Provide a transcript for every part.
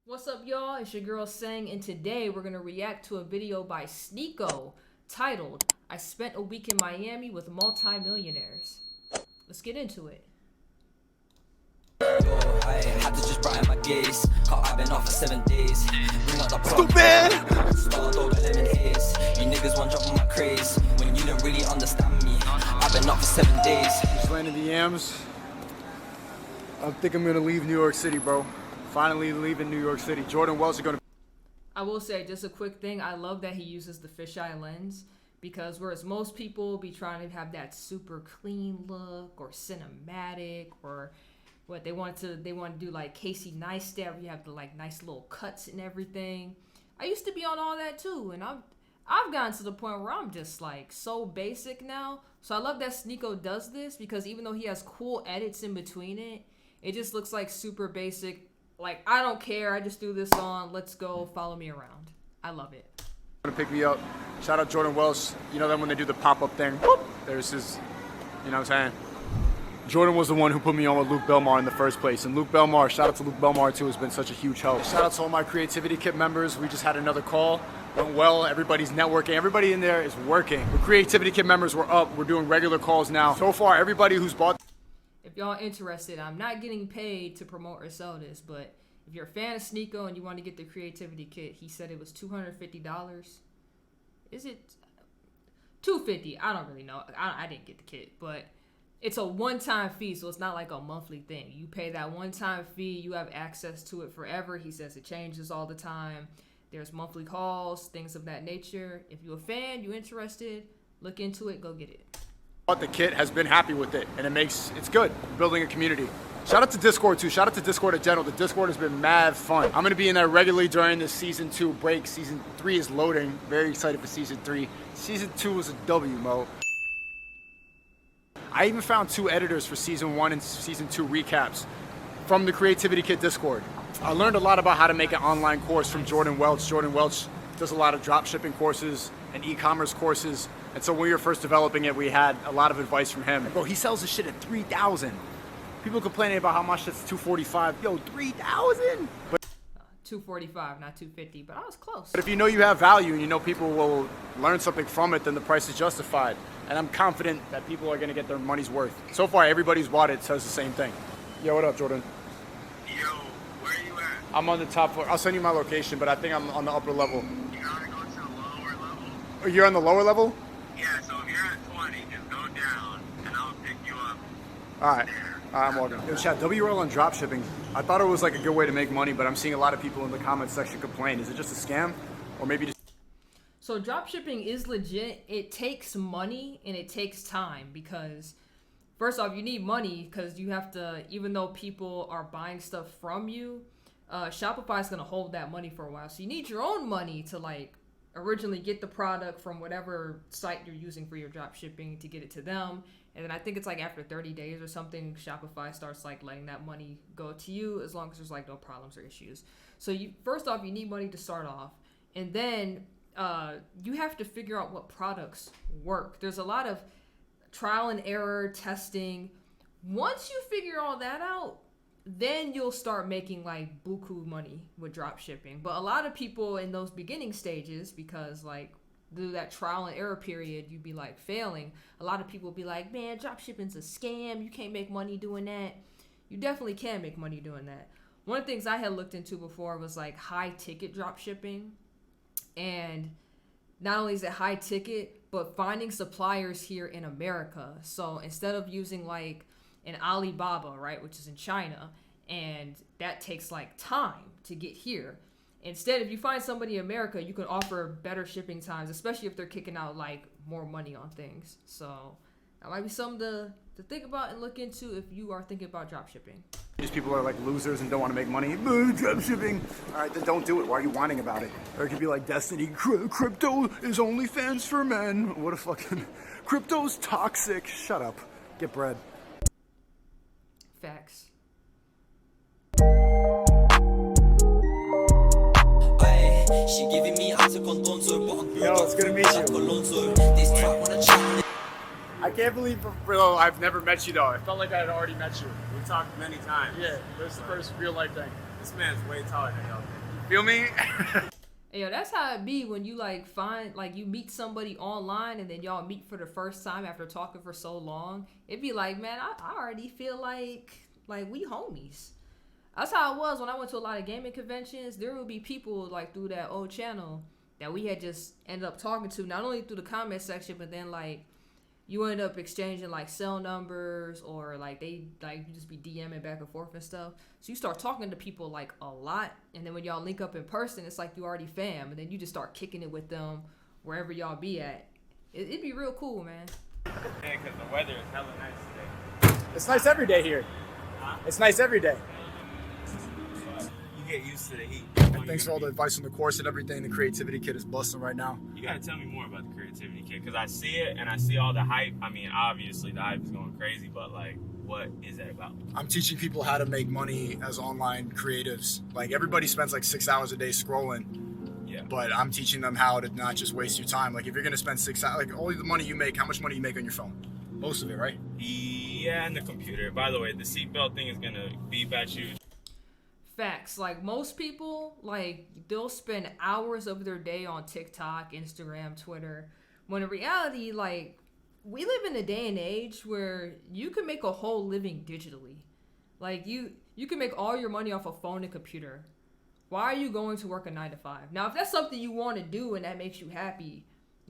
What's up, y'all? It's your girl Sang, and today we're gonna react to a video by Sneako titled "I Spent a Week in Miami with Multi-Millionaires." Let's get into it. I had to just brighten my gaze. I've been off for 7 days. Bring out the Stupid! Start dog and lemon haze. You niggas want jump on my craze when you don't really understand me. I've been off for 7 days. Just landed the yams. I think I'm gonna leave New York City, bro. Finally leaving New York City. Jordan Welch is gonna. I will say just a quick thing. I love that he uses the fisheye lens because whereas most people be trying to have that super clean look or cinematic or what they want to do like Casey Neistat where you have the like nice little cuts and everything. I used to be on all that too, and I've gotten to the point where I'm just like so basic now. So I love that Sneako does this because even though he has cool edits in between it, it just looks like super basic. Like, I don't care. I just threw this on. Let's go. Follow me around. I love it. Gonna pick me up. Shout out Jordan Welch. You know them when they do the pop-up thing. Whoop! There's his, you know what I'm saying? Jordan was the one who put me on with Luke Belmar in the first place. And Luke Belmar, shout out to Luke Belmar too, has been such a huge help. Shout out to all my Creativity Kit members. We just had another call. Went well. Everybody's networking. Everybody in there is working. The Creativity Kit members were up. We're doing regular calls now. So far, everybody who's bought. If y'all interested, I'm not getting paid to promote or sell this, but if you're a fan of Sneako and you want to get the Creativity Kit, he said it was $250. Is it $250? I don't really know. I didn't get the kit, but it's a one-time fee, so it's not like a monthly thing. You pay that one-time fee, you have access to it forever. He says it changes all the time. There's monthly calls, things of that nature. If you're a fan, you're interested, look into it, go get it. The kit has been happy with it, and it's good. Building a community. Shout out to Discord too. Shout out to Discord in general. The Discord has been mad fun. I'm gonna be in there regularly during this season 2 break. Season 3 is loading. Very excited for season 3. Season 2 was a W, Mo. I even found 2 editors for season 1 and season 2 recaps from the Creativity Kit Discord. I learned a lot about how to make an online course from Jordan Welch. Jordan Welch does a lot of drop shipping courses and e-commerce courses. And so when we were first developing it, we had a lot of advice from him. Bro, he sells this shit at $3,000. People complaining about how much it's $245. Yo, $3,000? But $245, not $250, but I was close. But if you know you have value and you know people will learn something from it, then the price is justified. And I'm confident that people are gonna get their money's worth. So far, everybody who's bought it says the same thing. Yo, what up, Jordan? Yo, where are you at? I'm on the top floor. I'll send you my location, but I think I'm on the upper level. You gotta go to the lower level. Oh, you're on the lower level? Yeah, so if you're at 20, just go down, and I'll pick you up. All right. There. I'm walking. Yo, chat, WRL on dropshipping. I thought it was like a good way to make money, but I'm seeing a lot of people in the comment section complain. Is it just a scam? Or maybe just... So dropshipping is legit. It takes money and it takes time because first off, you need money because you have to, even though people are buying stuff from you, Shopify is going to hold that money for a while. So you need your own money to like originally get the product from whatever site you're using for your drop shipping to get it to them. And then I think it's like after 30 days or something, Shopify starts like letting that money go to you as long as there's like no problems or issues. So first off, you need money to start off. And then you have to figure out what products work. There's a lot of trial and error testing. Once you figure all that out, then you'll start making like buku money with drop shipping. But a lot of people in those beginning stages, because like through that trial and error period, you'd be like failing. A lot of people be like, man, drop shipping's a scam. You can't make money doing that. You definitely can make money doing that. One of the things I had looked into before was like high ticket drop shipping. And not only is it high ticket, but finding suppliers here in America. So instead of using like an Alibaba, right, which is in China, and that takes like time to get here. Instead, if you find somebody in America, you can offer better shipping times, especially if they're kicking out like more money on things. So that might be something to think about and look into if you are thinking about drop shipping. Just people are like losers and don't want to make money. Drop shipping. All right, then don't do it. Why are you whining about it? Or it could be like Destiny. Crypto is only fans for men. What a fucking... Crypto's toxic. Shut up. Get bread. Facts. She giving me Yo, it's good to meet you. I can't believe, bro, I've never met you though. I felt like I had already met you. We talked many times. Yeah, this is the first real life thing. This man's way taller than y'all. Feel me? Hey, yo, that's how it be when you you meet somebody online and then y'all meet for the first time after talking for so long. It'd be like, man, I already feel like we homies. That's how it was when I went to a lot of gaming conventions. There would be people like through that old channel that we had just ended up talking to, not only through the comment section, but then like you end up exchanging like cell numbers, or like you just be DMing back and forth and stuff. So you start talking to people like a lot, and then when y'all link up in person, it's like you already fam, and then you just start kicking it with them wherever y'all be at. It'd be real cool, man. Yeah, because the weather is hella nice today. It's nice every day here. It's nice every day. You get used to the heat. Thanks for all the advice on the course and everything. The creativity kit is busting right now. You gotta tell me more about the creativity kit, because I see it and I see all the hype. I mean, obviously the hype is going crazy, but like, what is that about? I'm teaching people how to make money as online creatives. Like, everybody spends like 6 hours a day scrolling. Yeah. But I'm teaching them how to not just waste your time. Like, if you're gonna spend 6 hours, like all the money you make, how much money you make on your phone? Most of it, right? Yeah, and the computer. By the way, the seatbelt thing is gonna beep at you. Facts. Like, most people, like, they'll spend hours of their day on TikTok, Instagram, Twitter, when in reality, like, we live in a day and age where you can make a whole living digitally. Like, you can make all your money off a phone and computer. Why are you going to work a 9 to 5? Now, if that's something you want to do and that makes you happy,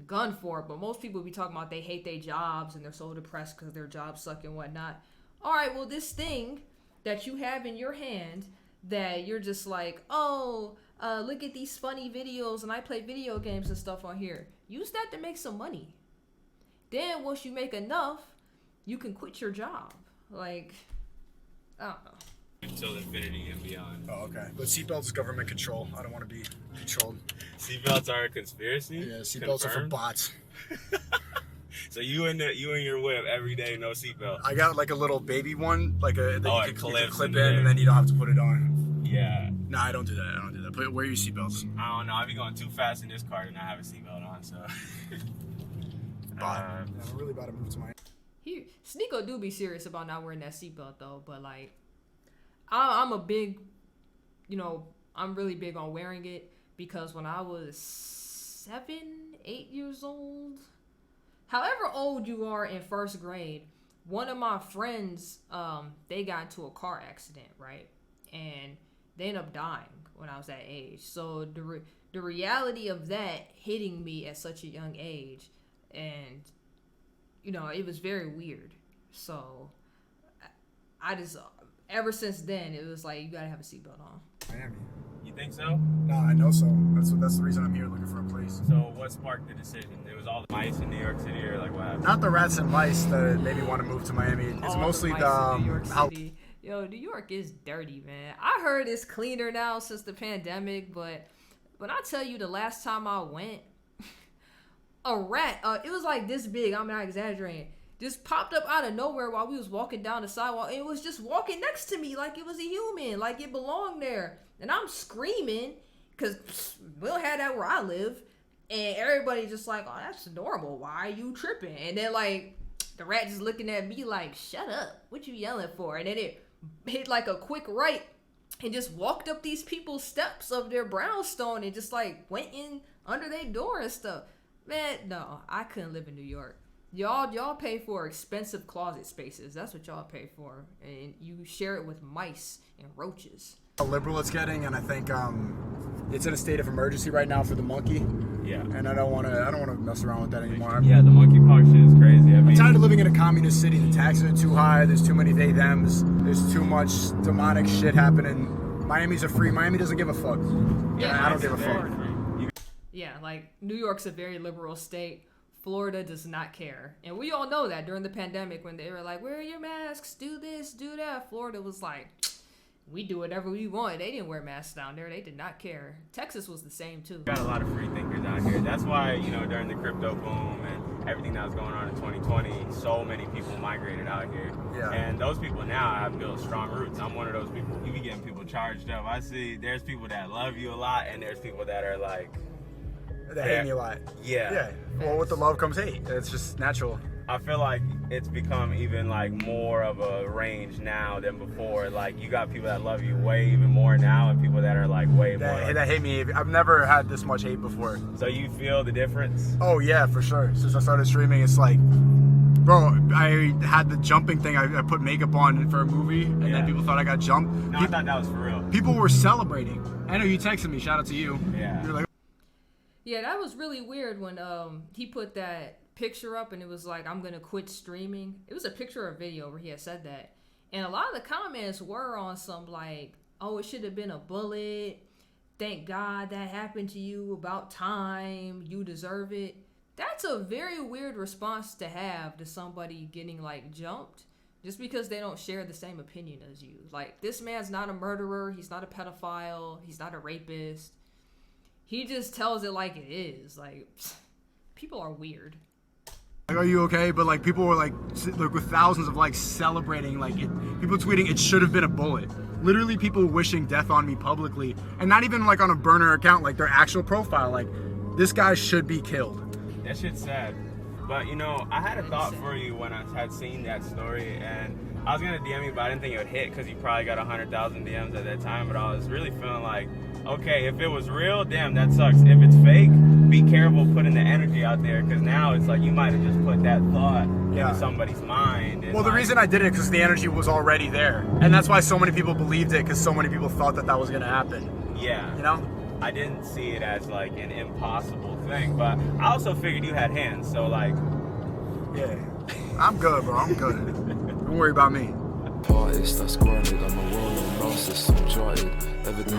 gun for it. But most people be talking about they hate their jobs and they're so depressed because their jobs suck and whatnot. All right, well, this thing that you have in your hand that you're just like, look at these funny videos and I play video games and stuff on here. Use that to make some money. Then once you make enough, you can quit your job. Like, I don't know. Until infinity and beyond. Oh, okay. But seatbelts is government control. I don't want to be controlled. Seatbelts are a conspiracy? Yeah, seatbelts are for bots. So you and your whip every day, no seatbelt. I got like a little baby one, like that it you can clips clip in in, and then you don't have to put it on. Yeah. No, I don't do that. But wear your seatbelts. I don't know. I be going too fast in this car to not have a seatbelt on, so. I'm really about to move to my. Sneako do be serious about not wearing that seatbelt though, but like, I'm a big, I'm really big on wearing it, because when I was 7, 8 years old, however old you are in first grade, one of my friends, they got into a car accident, right? And they ended up dying when I was that age. So the reality of that hitting me at such a young age, and, it was very weird. So I just, ever since then, it was like, you gotta have a seatbelt on. Miami. You think so? No, I know so. That's the reason I'm here, looking for a place. So what sparked the decision? It was all the mice in New York City, or like what happened? Not the rats and mice that made me want to move to Miami. It's All mostly the mice in New York City. Yo, New York is dirty, man. I heard it's cleaner now since the pandemic, but when I tell you the last time I went, a rat, it was like this big, I'm not exaggerating, just popped up out of nowhere while we was walking down the sidewalk. It was just walking next to me like it was a human, like it belonged there. And I'm screaming, because we don't have that where I live. And everybody just like, oh, that's adorable. Why are you tripping? And then like, the rat just looking at me like, shut up. What you yelling for? And then it hit like a quick right and just walked up these people's steps of their brownstone and just like went in under their door and stuff. Man, no, I couldn't live in New York. Y'all pay for expensive closet spaces. That's what y'all pay for. And you share it with mice and roaches. How liberal it's getting, and I think it's in a state of emergency right now for the monkey. Yeah. And I don't want to mess around with that anymore. Yeah, the monkeypox shit is crazy. I'm tired of living in a communist city. The taxes are too high. There's too many they thems. There's too much demonic shit happening. Miami's a free. Miami doesn't give a fuck. Yeah, I don't give a fuck. Yeah, like New York's a very liberal state. Florida does not care. And we all know that during the pandemic when they were like, wear your masks, do this, do that. Florida was like, we do whatever we want. They didn't wear masks down there. They did not care. Texas was the same too. Got a lot of free thinkers out here. That's why, during the crypto boom and everything that was going on in 2020, so many people migrated out here. Yeah. And those people now have built strong roots. I'm one of those people. You be getting people charged up. I see there's people that love you a lot, and there's people that are like, They hate me a lot. Yeah. Yeah. Well, with the love comes hate. It's just natural. I feel like it's become even like more of a range now than before. Like you got people that love you way even more now, and people that are like way more. That hate me. I've never had this much hate before. So you feel the difference? Oh yeah, for sure. Since I started streaming, it's like, bro, I had the jumping thing. I put makeup on for a movie, and then people thought I got jumped. No, I thought that was for real. People were celebrating. I know you texted me. Shout out to you. Yeah. You're like, Yeah, that was really weird when he put that picture up and it was like, I'm gonna quit streaming. It was a picture or a video where he had said that, and a lot of the comments were on some like, oh, it should have been a bullet, thank God that happened to you, about time, you deserve it. That's a very weird response to have to somebody getting like jumped just because they don't share the same opinion as you. Like, this man's not a murderer, he's not a pedophile, he's not a rapist. He just tells it like it is. Like, people are weird. Like, are you okay? But like people were like with thousands of likes celebrating, like people tweeting it should have been a bullet. Literally people wishing death on me publicly, and not even like on a burner account, like their actual profile. Like, this guy should be killed. That shit's sad. But you know, I had a thought for you when I had seen that story, and I was gonna DM you, but I didn't think it would hit because you probably got 100,000 DMs at that time. But I was really feeling like, okay, if it was real, damn, that sucks. If it's fake, be careful putting the energy out there, because now it's like you might have just put that thought into somebody's mind. And well, the reason I did it because the energy was already there, and that's why so many people believed it, because so many people thought that was gonna happen. Yeah. You know? I didn't see it as like an impossible thing, but I also figured you had hands, so like. Yeah. I'm good, bro. I'm good. Don't worry about me. Artist, that's granted. I'm a well-known narcissist, I'm charted. Evidently.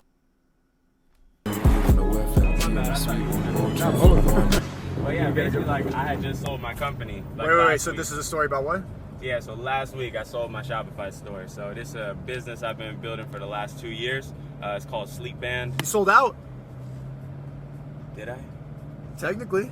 But yeah, basically, like, I had just sold my company. Like, wait. So this is a story about what? Yeah, so last week I sold my Shopify store. So this is a business I've been building for the last 2 years. It's called Sleep Band. You sold out. Did I? Technically.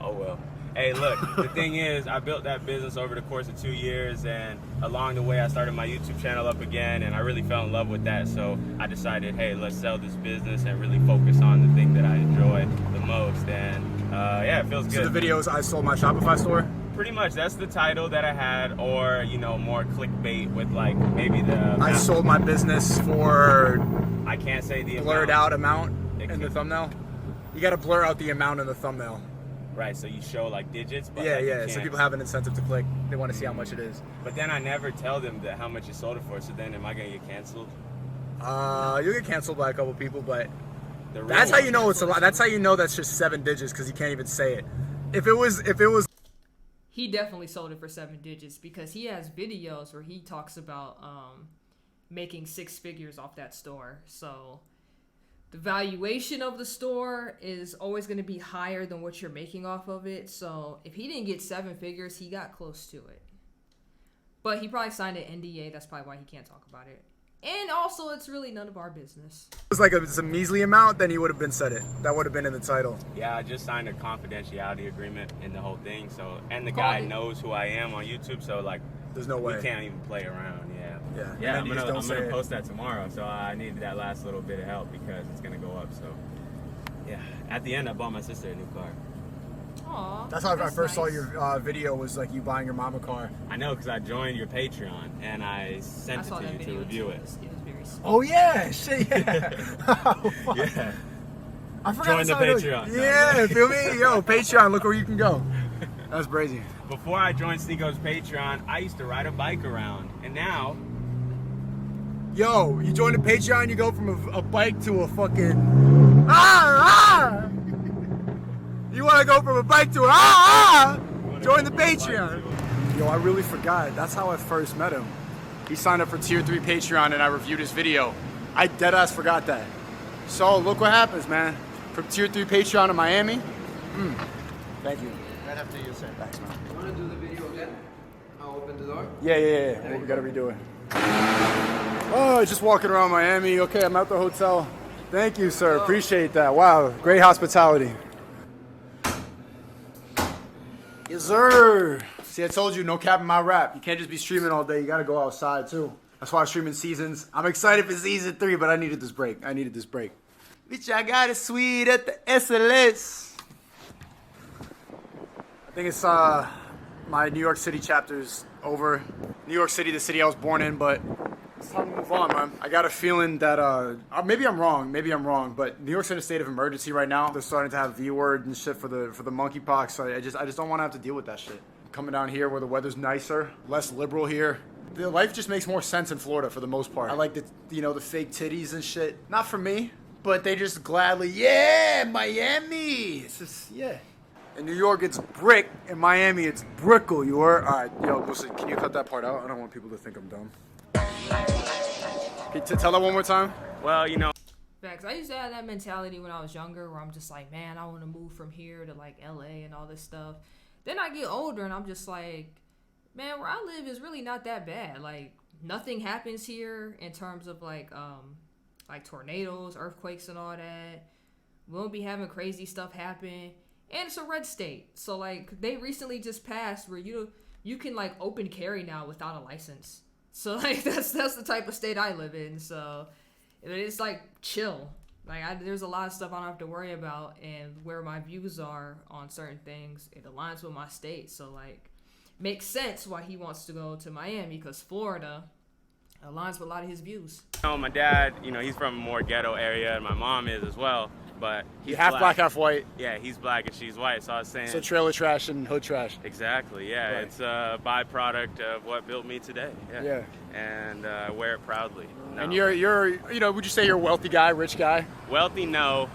Oh, well. Hey, look, the thing is, I built that business over the course of 2 years, and along the way I started my YouTube channel up again, and I really fell in love with that. So I decided, hey, let's sell this business and really focus on the thing that I enjoy the most. And yeah, it feels good. So the video is I sold my Shopify store? Pretty much, that's the title that I had, or, you know, more clickbait with like maybe the... I sold my business for... I can't say the blurred amount. out amount in the thumbnail? You gotta blur out the amount in the thumbnail. Right, so you show like digits, but yeah, like, yeah. So people have an incentive to click. They want to see how much it is. But then I never tell them that how much you sold it for. So then, am I gonna get canceled? You'll get canceled by a couple people, but The that's real how you know it's a lot. That's how you know that's just 7 digits, because you can't even say it. If it was, He definitely sold it for 7 digits because he has videos where he talks about making 6 figures off that store. So the valuation of the store is always going to be higher than what you're making off of it. So if he didn't get 7 figures, he got close to it. But he probably signed an NDA. That's probably why he can't talk about it. And also, it's really none of our business. was like it's a measly amount, then he would have been said it. That would have been in the title. Yeah, I just signed a confidentiality agreement in the whole thing. So, and the guy knows who I am on YouTube. So like, there's no way we can't even play around. Yeah. Yeah, I'm And then you gonna just don't say post that tomorrow. So I needed that last little bit of help because it's gonna go up. So yeah, at the end, I bought my sister a new car. Aww. That's how I first saw nice. your video, was like you buying your mom a car. I know, because I joined your Patreon and I sent it saw to that you to video review too. it. It was very sweet. Oh yeah, shit, yeah. Yeah. I forgot Join the that's how it was. Patreon. Yeah, feel me? Yo, Patreon, look where you can go. That's crazy. Before I joined Sneako's Patreon, I used to ride a bike around, and now Yo, you join the Patreon, you go from a bike to a fucking You want to go from a bike to join the Patreon. Yo, I really forgot. That's how I first met him. He signed up for Tier 3 Patreon and I reviewed his video. I deadass forgot that. So look what happens, man. From Tier 3 Patreon in Miami. Thank you. Right after you say. Thanks, man. You want to do the video again? I'll open the door. Yeah. We gotta redo it. Oh, just walking around Miami. Okay, I'm at the hotel. Thank you, sir. Appreciate that. Wow, great hospitality. Yes, sir. See, I told you, no cap in my rap. You can't just be streaming all day. You gotta go outside, too. That's why I'm streaming seasons. I'm excited for season 3, but I needed this break. Bitch, I got it sweet at the SLS. I think it's, My New York City chapter's over. New York City, the city I was born in, but it's time to move on, man. I got a feeling that, maybe I'm wrong, but New York's in a state of emergency right now. They're starting to have V-word and shit for the monkeypox, so I just don't want to have to deal with that shit. Coming down here where the weather's nicer, less liberal here. The life just makes more sense in Florida for the most part. I like the fake titties and shit. Not for me, but they just gladly, yeah, Miami. It's just, yeah. In New York, it's brick. In Miami, it's brickle. You are? All right, yo, listen, can you cut that part out? I don't want people to think I'm dumb. Can you tell that one more time? Well, you know. Facts. I used to have that mentality when I was younger where I'm just like, man, I want to move from here to like LA and all this stuff. Then I get older and I'm just like, man, where I live is really not that bad. Like, nothing happens here in terms of like tornadoes, earthquakes, and all that. We won't be having crazy stuff happen. And it's a red state. So, like, they recently just passed where you can, like, open carry now without a license. So, like, that's the type of state I live in. So, it's, like, chill. Like, there's a lot of stuff I don't have to worry about. And where my views are on certain things, it aligns with my state. So, like, makes sense why he wants to go to Miami, because Florida aligns with a lot of his views. You know, my dad, he's from a more ghetto area, and my mom is as well. But he's half black, half white. Yeah, he's black and she's white. So I was saying. So trailer trash and hood trash. Exactly. Yeah, right. It's a byproduct of what built me today. Yeah. And I wear it proudly. No. And you're would you say you're a wealthy guy, rich guy? Wealthy, no.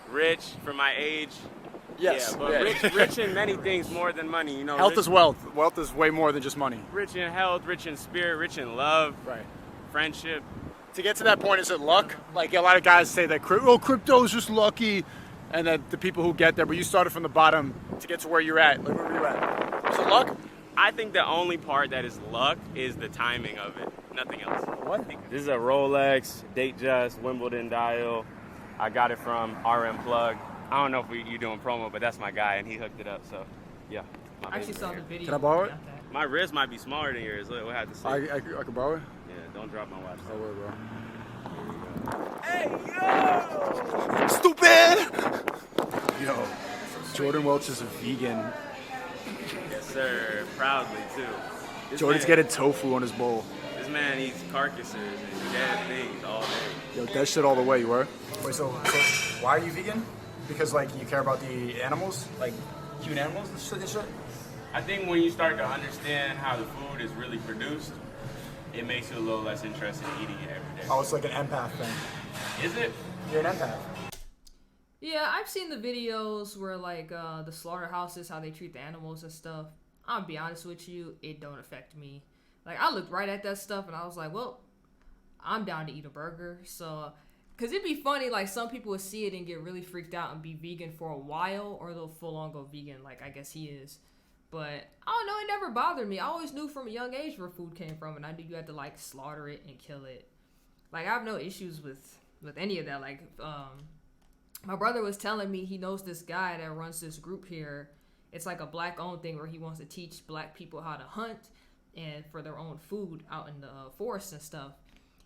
Rich for my age. Yes. Yeah, but rich in many things more than money. Health is wealth. Wealth is way more than just money. Rich in health, rich in spirit, rich in love. Right. Friendship. To get to that point, is it luck? Like a lot of guys say that crypto is just lucky, and that the people who get there, but you started from the bottom to get to where you're at. Like, where were you at? Is it luck? I think the only part that is luck is the timing of it. Nothing else. What? This is a Rolex, Datejust, Wimbledon dial. I got it from RM Plug. I don't know if you're doing promo, but that's my guy, and he hooked it up. So, yeah. I actually saw the video. Can I borrow it? My wrist might be smaller than yours. We'll have to see. I can borrow it? Yeah, don't drop my watch. Oh, wait, bro. Hey, yo! Stupid! Yo, Jordan Welch is a vegan. Yes, sir. Proudly, too. Jordan's getting tofu on his bowl. This man eats carcasses and dead things all day. Yo, dead shit all the way, you were? Wait, so why are you vegan? Because, like, you care about the animals? Like, cute animals and shit? I think when you start to understand how the food is really produced, it makes you a little less interested in eating it every day. Oh, it's like an empath thing. Is it? You're an empath. Yeah, I've seen the videos where, like, the slaughterhouses, how they treat the animals and stuff. I'll be honest with you, it don't affect me. Like, I looked right at that stuff and I was like, well, I'm down to eat a burger. So, because it'd be funny, like, some people would see it and get really freaked out and be vegan for a while, or they'll full on go vegan, like I guess he is. But, I don't know, it never bothered me. I always knew from a young age where food came from, and I knew you had to, like, slaughter it and kill it. Like, I have no issues with any of that. Like, my brother was telling me he knows this guy that runs this group here. It's like a black-owned thing where he wants to teach black people how to hunt and for their own food out in the forest and stuff.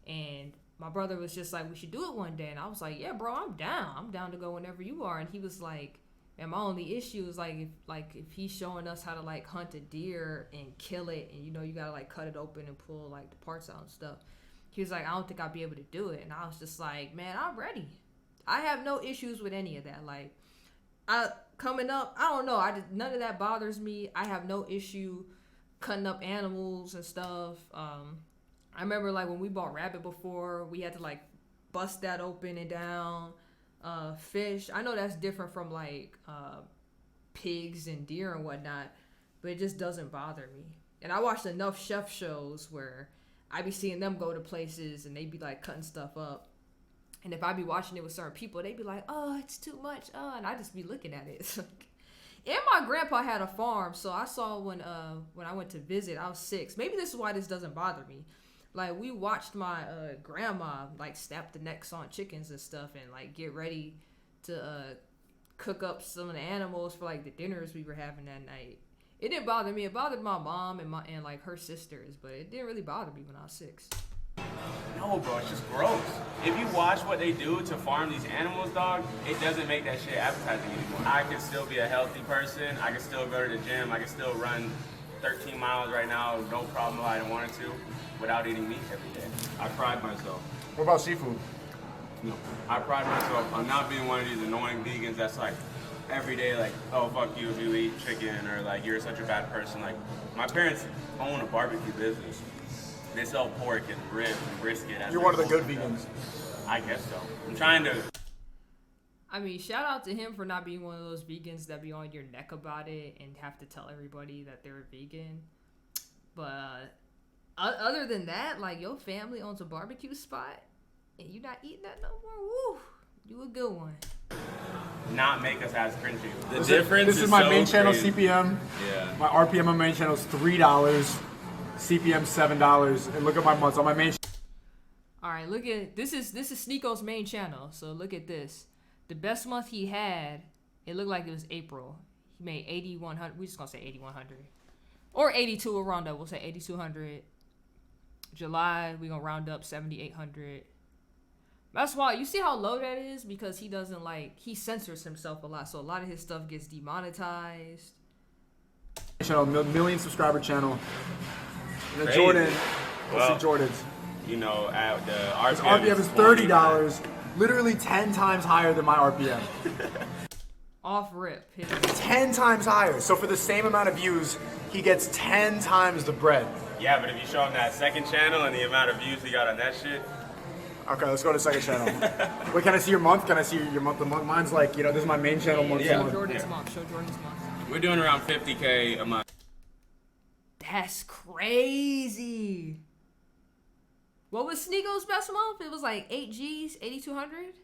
And my brother was just like, we should do it one day. And I was like, yeah, bro, I'm down. I'm down to go whenever you are. And he was like, and my only issue is if he's showing us how to like hunt a deer and kill it, and you gotta like cut it open and pull like the parts out and stuff. He was like, I don't think I'll be able to do it. And I was just like, man, I'm ready. I have no issues with any of that. Like, coming up, I don't know. None of that bothers me. I have no issue cutting up animals and stuff. I remember like when we bought rabbit before, we had to like bust that open and down. Fish, I know that's different from like pigs and deer and whatnot, but it just doesn't bother me. And I watched enough chef shows where I be seeing them go to places and they be like cutting stuff up. And if I be watching it with certain people, they be like, oh, it's too much. And I just be looking at it. And my grandpa had a farm, so I saw when I went to visit, I was 6. Maybe this is why this doesn't bother me. Like, we watched my grandma, like, snap the necks on chickens and stuff and, like, get ready to cook up some of the animals for, like, the dinners we were having that night. It didn't bother me. It bothered my mom and like, her sisters, but it didn't really bother me when I was 6. No, bro, it's just gross. If you watch what they do to farm these animals, dog, it doesn't make that shit appetizing anymore. I can still be a healthy person. I can still go to the gym. I can still run 13 miles right now, no problem if I didn't want to, without eating meat every day. I pride myself. What about seafood? No, I pride myself on not being one of these annoying vegans that's like every day like, oh fuck you if you eat chicken, or like you're such a bad person. Like my parents own a barbecue business. They sell pork and ribs and brisket. You're one of the good vegans. I guess so. I'm trying to. I mean, shout out to him for not being one of those vegans that be on your neck about it and have to tell everybody that they're a vegan. But other than that, like your family owns a barbecue spot and you not eating that no more. Woo, you a good one. Not make us as cringy. The This difference is my so main channel crazy. CPM. Yeah. My RPM on my main channel is $3. CPM $7. And look at my months on my main. All right, look at this is Sneako's main channel. So look at this. The best month he had, it looked like it was April. He made 8,100. We're just gonna say 8,100 or 82 around up. We'll say 8,200. July, we're gonna round up 7,800. That's why you see how low that is, because he doesn't he censors himself a lot, so a lot of his stuff gets demonetized. Channel, million subscriber channel. And then Crazy. Jordan, Well, let's see Jordan's. You know, at the His RPM, RPM is $30, literally 10 times higher than my RPM. Off rip. 10 times higher. So for the same amount of views, he gets 10 times the bread. Yeah, but if you show him that second channel and the amount of views he got on that shit. Okay, let's go to the second channel. Wait, can I see your month? Can I see your month? Mine's like, this is my main channel month. Yeah. to month. Jordan's month. Show Jordan's month. We're doing around 50K a month. That's crazy. What was Sneako's best month? It was like 8 G's, 8,200?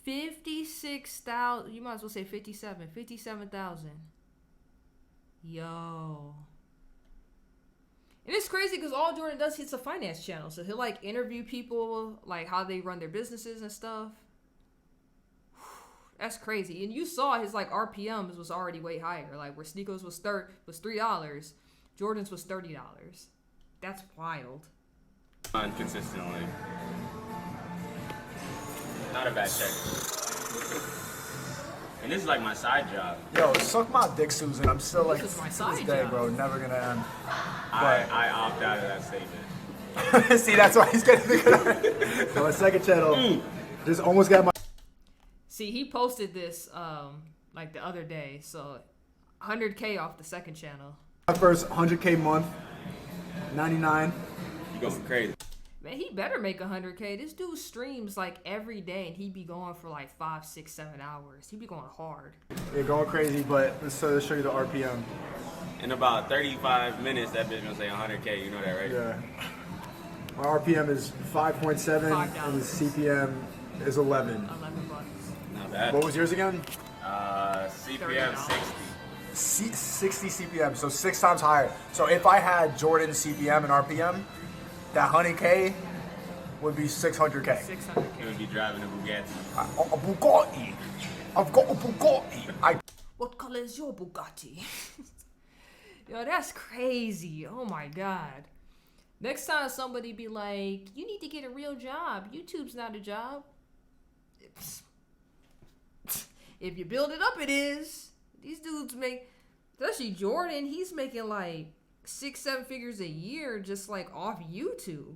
56,000. You might as well say 57. 57,000. Yo. And it's crazy because all Jordan does, it's a finance channel. So he'll interview people, how they run their businesses and stuff. That's crazy. And you saw his RPMs was already way higher. Where Sneako's was $3, Jordan's was $30. That's wild. Consistently. Not a bad check. And this is my side job. Yo, suck my dick, Susan. I'm still This is my to side this day, job. bro, never gonna end. I opt out of that statement. See, that's why he's getting the good. So my second channel just almost got my. See, he posted this the other day. So 100K off the second channel. My first 100K month, 99. You going crazy. Man, he better make 100K. This dude streams every day, and he be going for 5, 6, 7 hours. He be going hard. Yeah, going crazy, but let's show you the RPM. In about 35 minutes, that bitch gonna say 100K. You know that, right? Yeah. My RPM is 5.7 and the CPM is 11. $11. Not bad. What was yours again? CPM $30. 60. 60 CPM, so 6 times higher. So if I had Jordan's CPM and RPM, that 100K would be 600K. 600K. He would be driving a Bugatti. A Bugatti. I've got a Bugatti. What color is your Bugatti? Yo, that's crazy. Oh my god. Next time somebody be like, you need to get a real job. YouTube's not a job. If you build it up, it is. These dudes make, especially Jordan, he's making 6, 7 figures a year just off YouTube.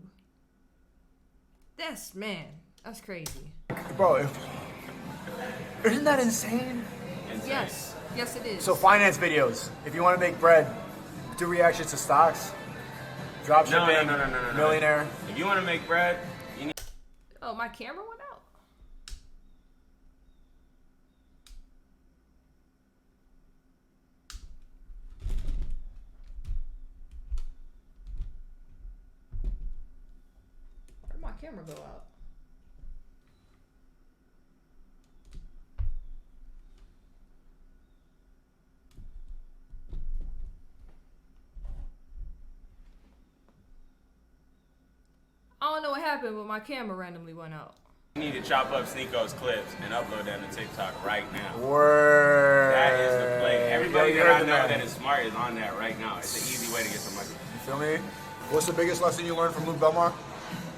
That's crazy. Bro, isn't that insane? Yes, it is. So finance videos. If you want to make bread, do reactions to stocks, drop shipping, No. Millionaire. If you want to make bread, you need. Oh, my camera went out. Where did my camera go out? I don't know what happened, but my camera randomly went out. You need to chop up Sneako's clips and upload them to TikTok right now. Word. That is the play. Everybody Yo, that I you're know the that man. is smart is on that right now. It's an easy way to get some money. You feel me? What's the biggest lesson you learned from Luke Belmar?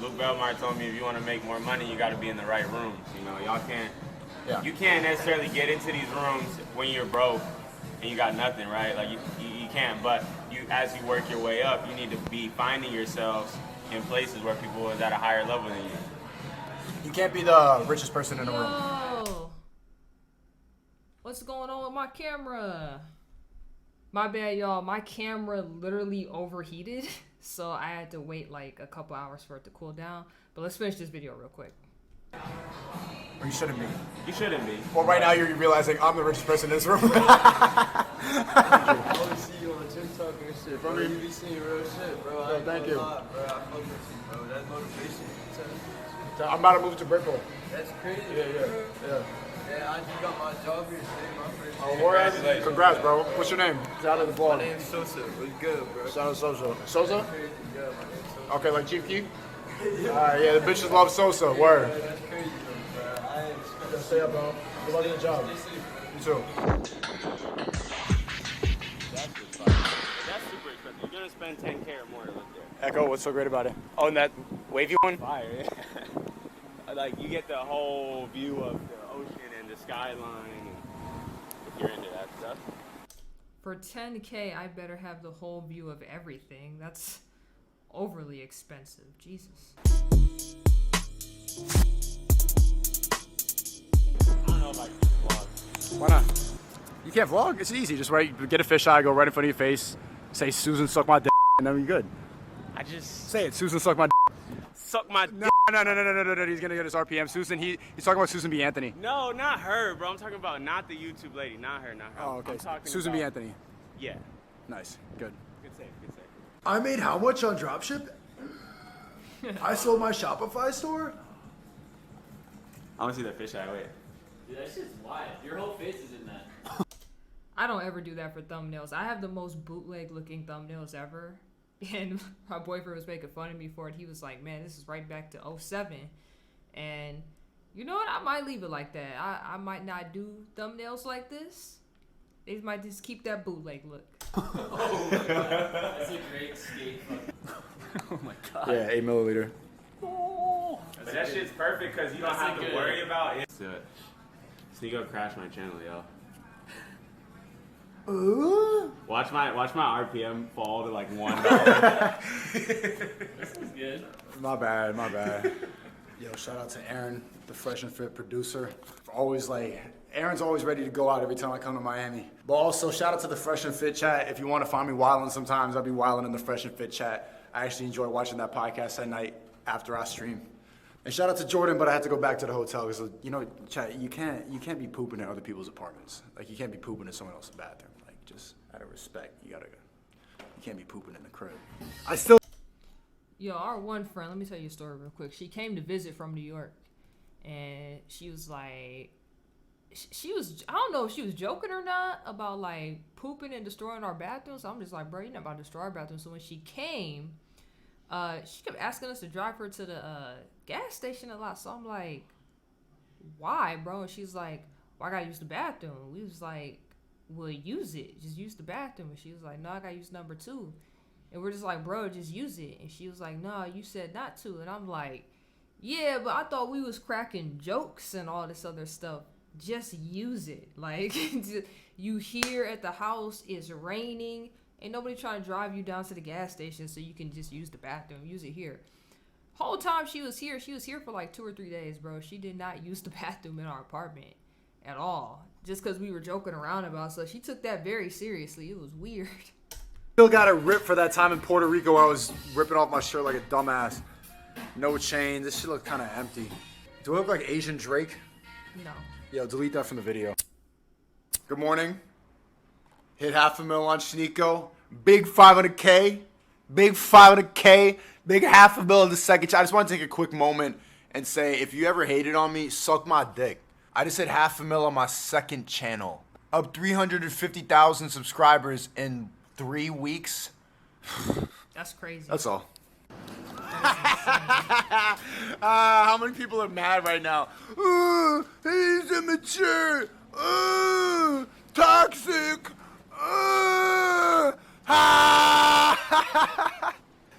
Luke Belmar told me if you want to make more money, you got to be in the right rooms. Y'all can't. You can't necessarily get into these rooms when you're broke and you got nothing, right? You can't. But as you work your way up, you need to be finding yourselves in places where people is at a higher level than you. You can't be the richest person in the room. Yo, what's going on with my camera? My bad, y'all. My camera literally overheated, so I had to wait like a couple hours for it to cool down. But let's finish this video real quick. Or you shouldn't be. You shouldn't be. Well, right now you're realizing I'm the richest person in this room. I always see you on TikTok and shit, bro. You be seeing real shit, bro. Yo, thank you. Bro, I fuck with you, bro. That motivation. I'm about to move to Brickell. That's crazy. Yeah. Yeah, I just got my job here today, my first day. Oh, word? Congrats, bro. What's your name? Shout out to the vlog. My name's Sosa. What's good, bro? Shout out to Sosa. Sosa? Crazy. Yeah, my name's Sosa. Okay, like Chief Keef? Alright, yeah, the bitches love Sosa. Word. Yeah, that's crazy, though, bro. I ain't expecting. Stay up, bro. Good luck in the job. You too. That's super expensive. You're gonna spend 10K or more to live there. Echo, what's so great about it? Oh, and that wavy one? Fire, yeah. Like you get the whole view of the ocean and the skyline, and if you're into that stuff. For 10K, I better have the whole view of everything. That's overly expensive. Jesus. I don't know if I can vlog. Why not? You can't vlog? It's easy. Just get a fisheye, go right in front of your face, say Susan suck my dick, and then you're good. I just Say it, Susan suck my dick. suck my No, he's gonna get his RPM. Susan, he's talking about Susan B. Anthony. No, not her, bro. I'm talking about not the YouTube lady. Not her. Oh, okay. I'm talking Susan B. about- Anthony. Yeah. Nice. Good. Good save. I made how much on dropship? I sold my Shopify store? I want to see that fisheye. Wait. Dude, that shit's wild. Your whole face is in that. I don't ever do that for thumbnails. I have the most bootleg looking thumbnails ever. And my boyfriend was making fun of me for it. He was like, man, this is right back to 07. And you know what? I might leave it like that. I might not do thumbnails like this. They might just keep that bootleg look. Oh my god. That's a great skate. Oh my god. Yeah, 8 milliliter. But that shit's perfect because you don't have to worry about it. Let's do it. Sneako crashed my channel, yo. Watch my RPM fall to like $1. This is good. My bad. Yo, shout out to Aaron, the Fresh and Fit producer. Aaron's always ready to go out every time I come to Miami. But also, shout out to the Fresh and Fit chat. If you want to find me wilding sometimes, I'll be wilding in the Fresh and Fit chat. I actually enjoy watching that podcast at night after I stream. And shout out to Jordan, but I had to go back to the hotel because, you know, chat, you can't be pooping in other people's apartments. Like, you can't be pooping in someone else's bathroom. Like, just out of respect, you can't be pooping in the crib. Yo, our one friend, let me tell you a story real quick. She came to visit from New York. And she was like, I don't know if she was joking or not about like pooping and destroying our bathrooms. So I'm just like, bro, you're not about to destroy our bathroom. So when she came, she kept asking us to drive her to the gas station a lot. So I'm like, why, bro? And she's like, well, I gotta use the bathroom. We was like, well, use it. Just use the bathroom. And she was like, no, I gotta use number 2. And we're just like, bro, just use it. And she was like, no, you said not to. And I'm like, yeah, but I thought we was cracking jokes and all this other stuff. Just use it. Like, you here at the house, it's raining. Ain't nobody trying to drive you down to the gas station so you can just use the bathroom. Use it here. Whole time she was here for like 2 or 3 days, bro. She did not use the bathroom in our apartment at all. Just because we were joking around about it. So she took that very seriously. It was weird. Still got a rip for that time in Puerto Rico where I was ripping off my shirt like a dumbass. No chain. This shit look kind of empty. Do I look like Asian Drake? No. Yo, delete that from the video. Good morning. Hit $500,000 on Sneako. Big 500K. Big 500K. Big $500,000 the second. I just want to take a quick moment and say, if you ever hated on me, suck my dick. I just hit $500,000 on my second channel. Up 350,000 subscribers in 3 weeks. That's crazy. That's all. How many people are mad right now? He's immature. Toxic.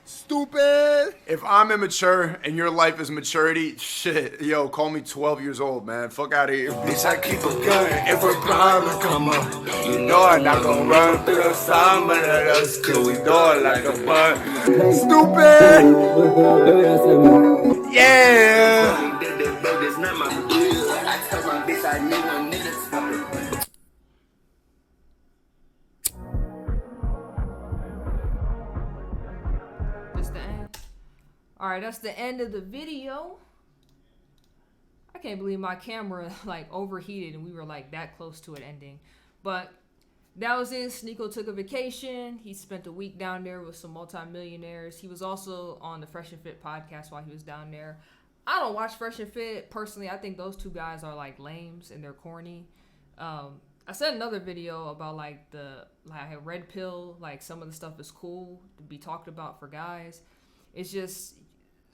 Stupid. stupid. If I'm immature and your life is maturity, shit, yo, call me 12 years old, man. Fuck out of here. Bitch, I keep a gun if a problem come up. You know I'm not gonna run through the summer, that's till we do it like a bun. Stupid. Yeah. Alright, that's the end of the video. I can't believe my camera like overheated and we were like that close to it ending. But that was it. Sneako took a vacation. He spent a week down there with some multimillionaires. He was also on the Fresh and Fit podcast while he was down there. I don't watch Fresh and Fit. Personally, I think those two guys are like lames and they're corny. I said another video about like the red pill, like some of the stuff is cool to be talked about for guys. It's just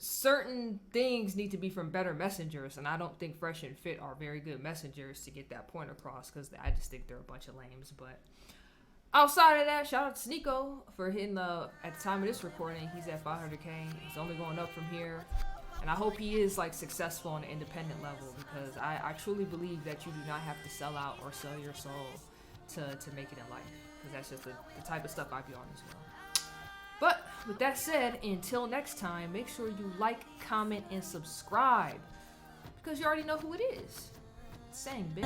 certain things need to be from better messengers, and I don't think Fresh and Fit are very good messengers to get that point across, because I just think they're a bunch of lames. But outside of that, shout out to Sneako for hitting at the time of this recording, he's at 500K. He's only going up from here, and I hope he is like successful on an independent level, because I truly believe that you do not have to sell out or sell your soul to make it in life, because that's just the type of stuff I be on as well. But with that said, until next time, make sure you like, comment, and subscribe, because you already know who it is. Same bitch.